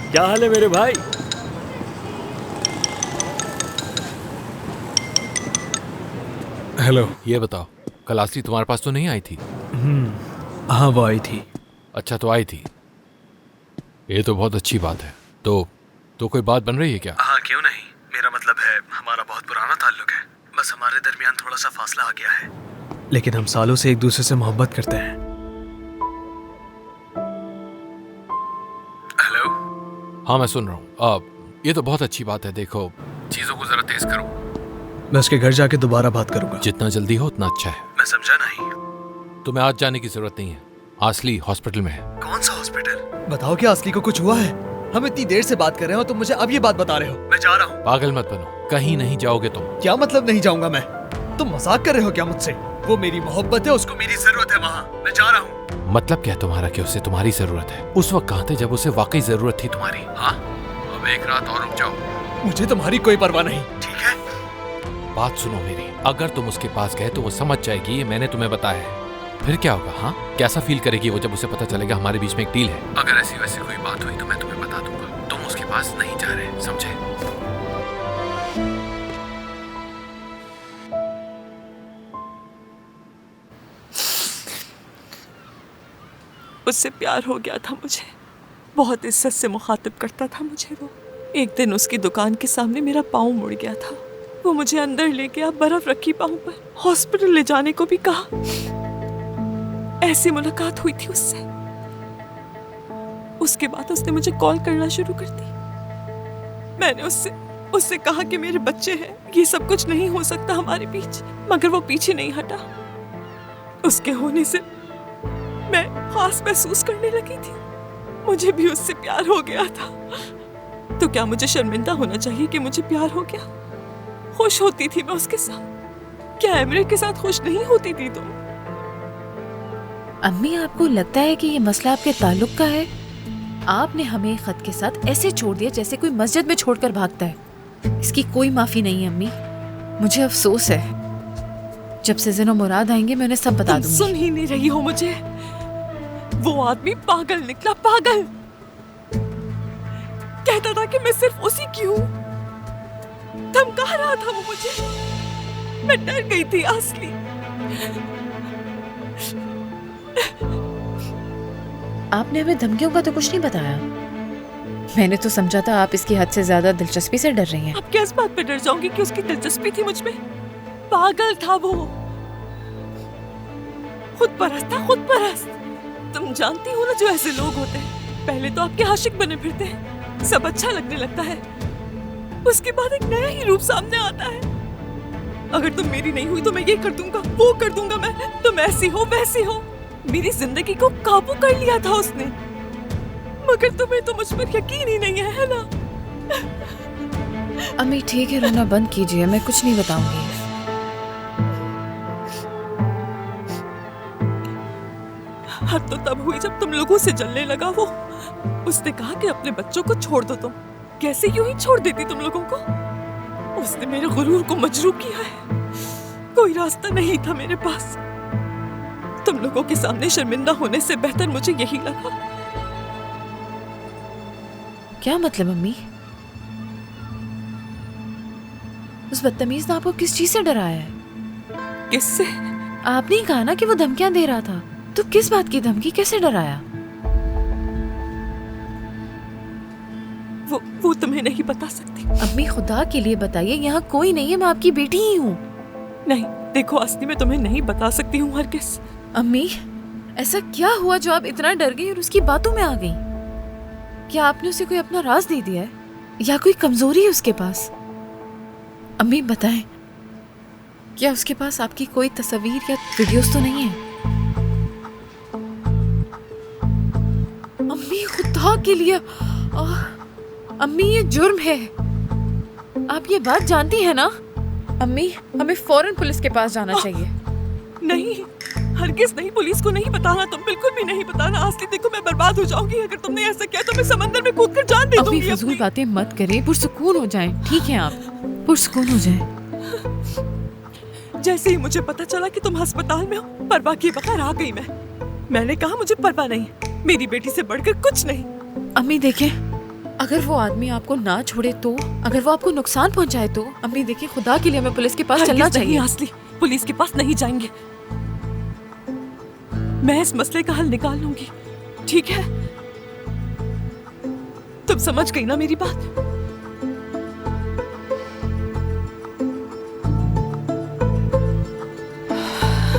क्या हाल है मेरे भाई? हेलो। ये बताओ, कल असली तुम्हारे पास तो नहीं आई थी? हाँ, वो आई थी। अच्छा, तो आई थी, ये तो बहुत अच्छी बात है। तो कोई बात बन रही है क्या? हाँ, क्यों नहीं। मेरा मतलब है, हमारा बहुत पुराना ताल्लुक है, बस हमारे दरमियान थोड़ा सा फासला आ गया है, लेकिन हम सालों से एक दूसरे से मोहब्बत करते हैं। हेलो। हाँ, मैं सुन रहा हूँ। अब ये तो बहुत अच्छी बात है। देखो, चीजों को जरा तेज करो। मैं उसके घर जाके दोबारा बात करूंगा। जितना जल्दी हो उतना अच्छा है। मैं समझा नहीं। तुम्हें आज जाने की जरूरत नहीं है, असली हॉस्पिटल में है। कौन सा हॉस्पिटल? बताओ, क्या असली को कुछ हुआ है? हम इतनी देर से बात कर रहे हो, तुम मुझे अब ये बात बता रहे हो? मैं जा रहा हूँ। पागल मत बनो, कहीं नहीं जाओगे तुम। क्या मतलब नहीं जाऊंगा मैं? तुम मजाक कर रहे हो क्या मुझसे? वो मेरी मोहब्बत है, उसको मेरी जरूरत है वहाँ। मैं जा रहा हूँ। मतलब क्या तुम्हारा कि उसे तुम्हारी जरूरत है? उस वक्त कहाँ थे जब उसे वाकई जरूरत थी तुम्हारी? हाँ, अब एक रात और रुक जाओ। मुझे तुम्हारी कोई परवाह नहीं, ठीक है? बात सुनो मेरी, अगर तुम उसके पास गए तो वो समझ जाएगी ये मैंने तुम्हें बताया है। फिर क्या होगा? हाँ, कैसा फील करेगी वो जब उसे पता चलेगा हमारे बीच में एक डील है? अगर ऐसी वैसी कोई बात हुई तो मैं तुम्हें बता दूंगा। तुम उसके पास नहीं जा रहे, समझे? उससे प्यार हो गया था मुझे, बहुत इज्जत से मुखातिब करता था मुझे वो। एक दिन उसकी दुकान के सामने मेरा पाँव मुड़ गया था। वो मुझे अंदर ले गया, बर्फ रखी पाँव पर, हॉस्पिटल ले जाने को भी कहा। ऐसी मुलाकात हुई थी उससे। उसके बाद उसने मुझे कॉल करना शुरू कर दी। मैंने उससे कहा कि मेरे बच्चे हैं, ये सब कुछ नहीं हो सकता हमारे बीच, मगर वो पीछे नहीं हटा। उसके होने से मैं खास महसूस करने लगी थी। मुझे भी उससे प्यार हो गया था। तो क्या मुझे शर्मिंदा होना चाहिए कि मुझे प्यार हो गया? खुश होती थी मैं उसके साथ। क्या एमरे के साथ खुश नहीं होती थी तुम? अम्मी, आपको लगता है कि ये मसला आपके ताल्लुक का है? आपने हमें खत के साथ ऐसे छोड़ दिया जैसे कोई मस्जिद में छोड़कर भागता है। इसकी कोई माफी नहीं है अम्मी, मुझे अफसोस है। जब से ज़िन और मुराद आएंगे मैं उन्हें सब बता दूंगी। सुन ही नहीं रही हो मुझे? वो आदमी पागल निकला, पागल। कहता था कि मैं सिर्फ उसी की हूँ, धमका रहा था वो मुझे। मैं डर गई थी असली। आपने हमें धमकियों का तो कुछ नहीं बताया। मैंने तो समझा था आप इसकी हद से ज्यादा दिलचस्पी से डर रही हैं। अब किस बात पे डर जाऊंगी कि उसकी दिलचस्पी थी मुझ में? पागल था वो, खुद परस्त था, खुद परस्त। तुम जानती हो ना जो ऐसे लोग होते हैं, पहले तो आपके आशिक बने फिरते हैं, सब अच्छा लगने लगता है, उसके बाद एक नया ही रूप सामने आता है। अगर तुम मेरी नहीं हुई तो मैं ये कर दूंगा, वो कर दूंगा, मैं तुम ऐसी हो वैसी हो। मेरी जिंदगी को काबू कर लिया था उसने, मगर तुम्हें तो मुझ पर यकीन ही नहीं है ना? अम्मी ठीक है, रोना बंद कीजिए, मैं कुछ नहीं बताऊंगी। हद तो तब हुई जब तुम लोगों से जलने लगा वो। उसने कहा कि अपने बच्चों को छोड़ दो तुम। कैसे यूं ही छोड़ देती तुम लोगों को? उसने मेरे गुरूर को मजरूह किया है। कोई रास्ता नहीं था मेरे पास। तुम लोगों के सामने शर्मिंदा होने से बेहतर मुझे यही लगा। क्या मतलब अम्मी? उस बदतमीज ने आपको किस चीज से डराया है? किससे? आपने ही कहा ना कि वो धमकियां दे रहा था, तो किस बात की धमकी, कैसे डराया? वो तुम्हें नहीं बता सकती। अम्मी खुदा के लिए बताइए, यहाँ कोई नहीं है, मैं आपकी बेटी ही हूँ। नहीं देखो, असली में तुम्हें नहीं बता सकती हूँ हरगिज़। अम्मी, ऐसा क्या हुआ जो आप इतना डर गई और उसकी बातों में आ गई? क्या आपने उसे कोई अपना राज दे दिया है या कोई कमजोरी है उसके पास? अम्मी बताएं, क्या उसके पास आपकी कोई तस्वीर या वीडियोस तो नहीं है? अम्मी खुदा के लिए, अम्मी ये जुर्म है, आप ये बात जानती है ना? अम्मी हमें फौरन पुलिस के पास जाना चाहिए। नहीं, हरगिज़ नहीं, पुलिस को नहीं बताना, तुम बिल्कुल भी नहीं बताना। असली देखो, मैं बर्बाद हो जाऊंगी अगर तुमने ऐसा किया तो मैं समंदर में कूदकर जान दे दूंगी। अम्मी फजूल बातें मत करें, पुरसुकून हो जाएं, ठीक है? आप पुरसुकून हो जाएं। जैसे ही मुझे पता चला कि तुम अस्पताल में हो, परवाह किए बगैर आ गई मैंने कहा मुझे परवाह नहीं, मेरी बेटी से बढ़कर कुछ नहीं। अम्मी देखें, अगर वो आदमी आपको ना छोड़े तो, अगर वो आपको नुकसान पहुंचाए तो, अम्मी देखिए खुदा के लिए हमें पुलिस के पास चलना हरगिज़ नहीं चाहिए। आसली, पुलिस के पास नहीं जाएंगे। मैं इस मसले का हल निकाल लूंगी, ठीक है? तुम समझ गई ना मेरी बात?